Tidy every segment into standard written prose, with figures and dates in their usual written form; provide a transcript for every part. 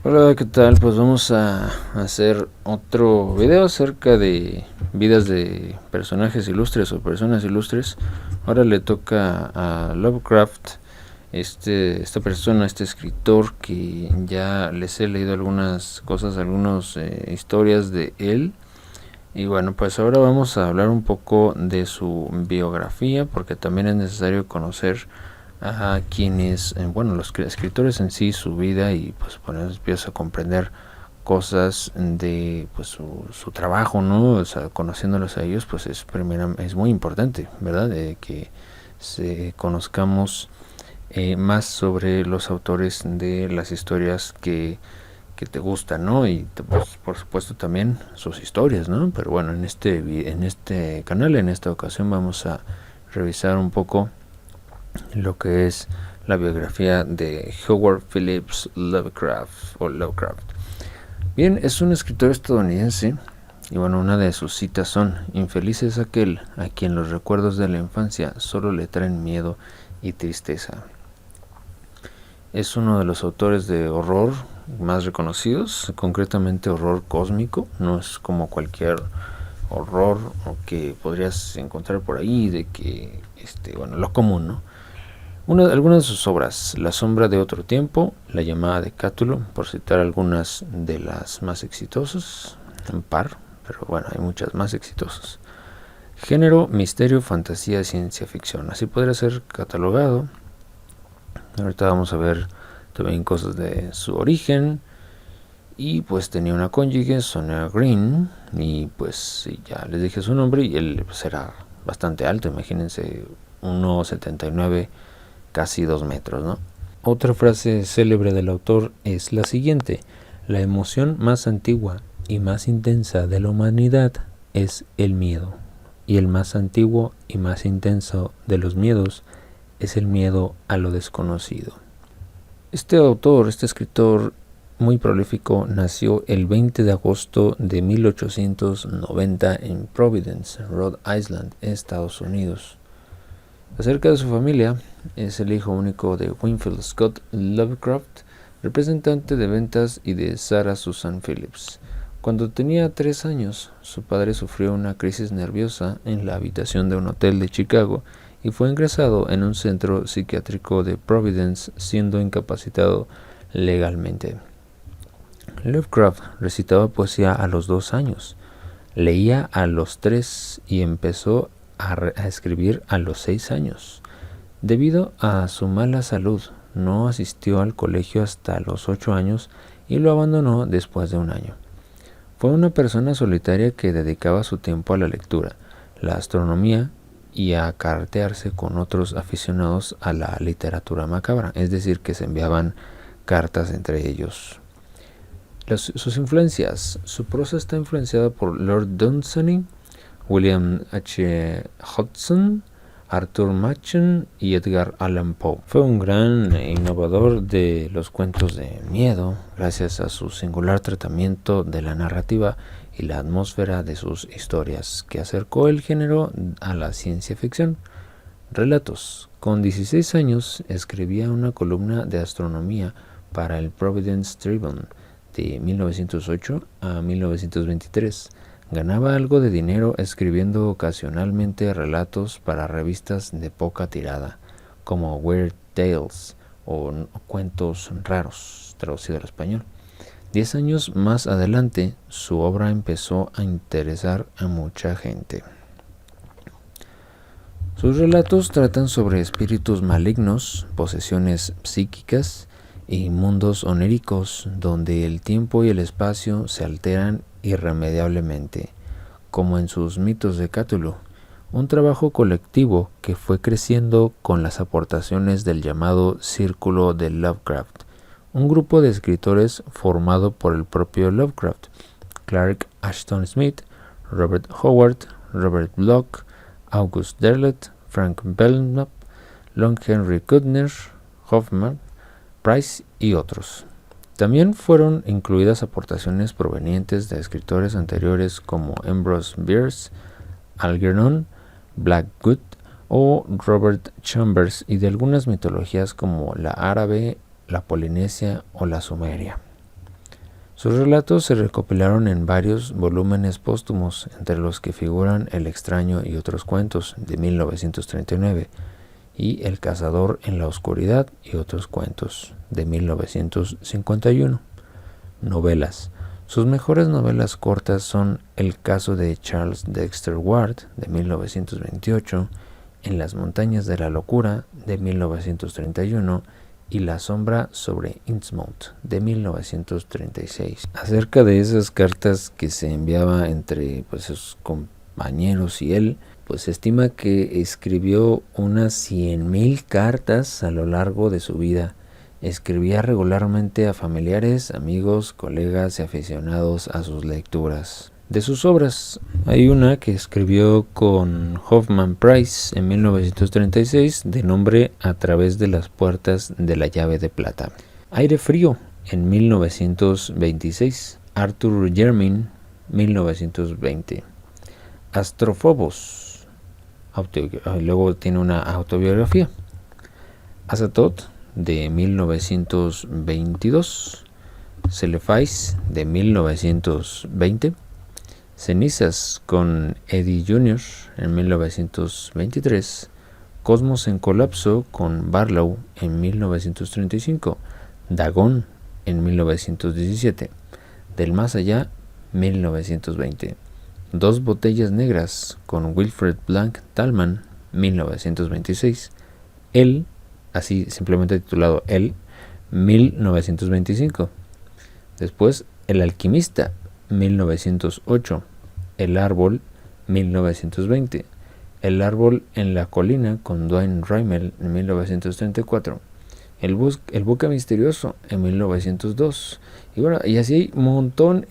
Hola, ¿qué tal? Pues vamos a hacer otro video acerca de vidas de personajes ilustres o personas ilustres. Ahora le toca a Lovecraft, esta persona, este escritor que ya les he leído algunas cosas, algunas historias de él. Y bueno, pues ahora vamos a hablar un poco de su biografía, porque también es necesario conocer a quienes, bueno, los escritores en sí, su vida, y pues por eso empieza a comprender cosas de pues su trabajo, ¿no? O sea, conociéndolos a ellos, pues es muy importante, ¿verdad? Que conozcamos más sobre los autores de las historias que te gustan, ¿no? Y pues, por supuesto también sus historias, ¿no? Pero bueno, en este canal, en esta ocasión, vamos a revisar un poco lo que es la biografía de Howard Phillips Lovecraft o Lovecraft. Bien, es un escritor estadounidense y bueno, una de sus citas son: infeliz es aquel a quien los recuerdos de la infancia solo le traen miedo y tristeza. Es uno de los autores de horror más reconocidos, concretamente horror cósmico. No es como cualquier horror que podrías encontrar por ahí, de que, bueno, lo común, ¿no? Algunas de sus obras: La sombra de otro tiempo, La llamada de Cátulo, por citar algunas de las más exitosas, en par, pero bueno, hay muchas más exitosas. Género: misterio, fantasía, ciencia ficción. Así podría ser catalogado. Ahorita vamos a ver también cosas de su origen. Y pues tenía una cónyuge, Sonia Green, y pues ya les dije su nombre, y él pues era bastante alto, imagínense, 1,79, casi 2 metros, ¿no? Otra frase célebre del autor es la siguiente: la emoción más antigua y más intensa de la humanidad es el miedo, y el más antiguo y más intenso de los miedos es el miedo a lo desconocido. Este autor, este escritor muy prolífico, nació el 20 de agosto de 1890 en Providence, Rhode Island, Estados Unidos. Acerca de su familia, es el hijo único de Winfield Scott Lovecraft, representante de ventas, y de Sarah Susan Phillips. Cuando tenía 3 años, su padre sufrió una crisis nerviosa en la habitación de un hotel de Chicago y fue ingresado en un centro psiquiátrico de Providence, siendo incapacitado legalmente. Lovecraft recitaba poesía a los 2 años, leía a los 3 y empezó a escribir a los 6 años. Debido a su mala salud, no asistió al colegio hasta los 8 años y lo abandonó después de un año. Fue una persona solitaria que dedicaba su tiempo a la lectura, la astronomía y a cartearse con otros aficionados a la literatura macabra, es decir, que se enviaban cartas entre ellos. Sus influencias: su prosa está influenciada por Lord Dunsany, William H. Hudson, Arthur Machen y Edgar Allan Poe. Fue un gran innovador de los cuentos de miedo, gracias a su singular tratamiento de la narrativa y la atmósfera de sus historias, que acercó el género a la ciencia ficción. Relatos: con 16 años escribía una columna de astronomía para el Providence Tribune de 1908 a 1923. Ganaba algo de dinero escribiendo ocasionalmente relatos para revistas de poca tirada, como Weird Tales o Cuentos Raros, traducido al español. 10 años más adelante, su obra empezó a interesar a mucha gente. Sus relatos tratan sobre espíritus malignos, posesiones psíquicas y mundos oníricos donde el tiempo y el espacio se alteran irremediablemente, como en sus mitos de Cthulhu, un trabajo colectivo que fue creciendo con las aportaciones del llamado Círculo de Lovecraft, un grupo de escritores formado por el propio Lovecraft, Clark Ashton Smith, Robert Howard, Robert Bloch, August Derleth, Frank Belknap, Long Henry Kuttner, Hoffman, Price y otros. También fueron incluidas aportaciones provenientes de escritores anteriores como Ambrose Bierce, Algernon Blackwood o Robert Chambers, y de algunas mitologías como la árabe, la polinesia o la sumeria. Sus relatos se recopilaron en varios volúmenes póstumos, entre los que figuran El extraño y otros cuentos, de 1939, y El cazador en la oscuridad y otros cuentos, de 1951. Novelas. Sus mejores novelas cortas son El caso de Charles Dexter Ward, de 1928, En las montañas de la locura, de 1931, y La sombra sobre Innsmouth, de 1936. Acerca de esas cartas que se enviaba entre sus compañeros y él, se estima que escribió unas 100,000 cartas a lo largo de su vida. Escribía regularmente a familiares, amigos, colegas y aficionados a sus lecturas. De sus obras, hay una que escribió con Hoffman Price en 1936, de nombre A través de las puertas de la llave de plata. Aire frío, en 1926. Arthur Jermyn, 1920. Astrofobos, luego tiene una autobiografía. Azatoth, de 1922. Celefais, de 1920. Cenizas, con Eddie Jr. en 1923. Cosmos en colapso, con Barlow en 1935. Dagón en 1917. Del más allá, 1920. Dos botellas negras, con Wilfred Blanc Talman, 1926. Él, así simplemente titulado Él, 1925. Después El alquimista, 1908. El árbol, 1920. El árbol en la colina, con Duane Reimel, en 1934. El buque misterioso, en 1902. Y bueno, y así montón.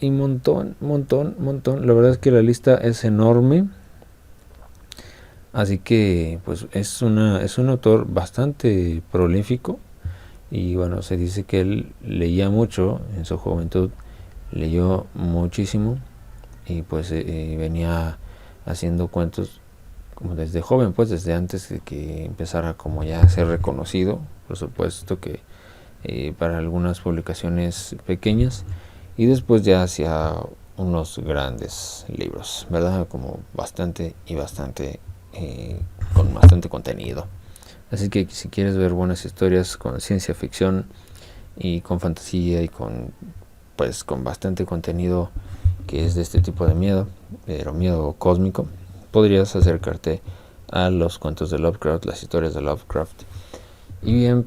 La verdad es que la lista es enorme. Así que es un autor bastante prolífico. Y bueno, se dice que él leía mucho en su juventud. Leyó muchísimo. Y venía haciendo cuentos como desde joven, desde antes de que empezara como ya a ser reconocido. Por supuesto que para algunas publicaciones pequeñas, y después ya hacia unos grandes libros, ¿verdad? Como bastante con bastante contenido. Así que si quieres ver buenas historias con ciencia ficción y con fantasía y con bastante contenido que es de este tipo de miedo, pero miedo cósmico, podrías acercarte a los cuentos de Lovecraft, las historias de Lovecraft. Y bien,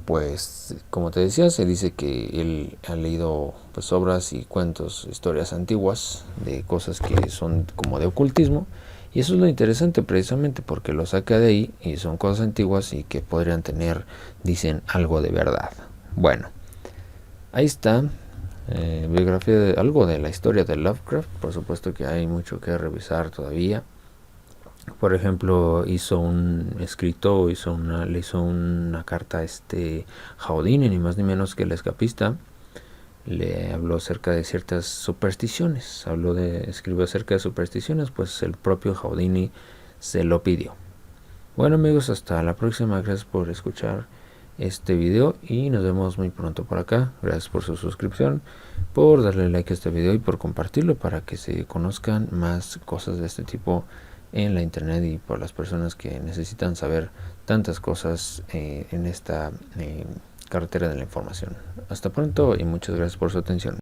como te decía, se dice que él ha leído obras y cuentos, historias antiguas de cosas que son como de ocultismo, y eso es lo interesante, precisamente porque lo saca de ahí y son cosas antiguas y que podrían tener, dicen, algo de verdad. Bueno, ahí está, biografía de algo de la historia de Lovecraft. Por supuesto que hay mucho que revisar todavía. Por ejemplo, le hizo una carta a Houdini, ni más ni menos que el escapista. Le habló acerca de ciertas supersticiones. Escribió acerca de supersticiones, el propio Houdini se lo pidió. Bueno, amigos, hasta la próxima. Gracias por escuchar este video y nos vemos muy pronto por acá. Gracias por su suscripción, por darle like a este video y por compartirlo para que se conozcan más cosas de este tipo en la internet y por las personas que necesitan saber tantas cosas en esta carretera de la información. Hasta pronto y muchas gracias por su atención.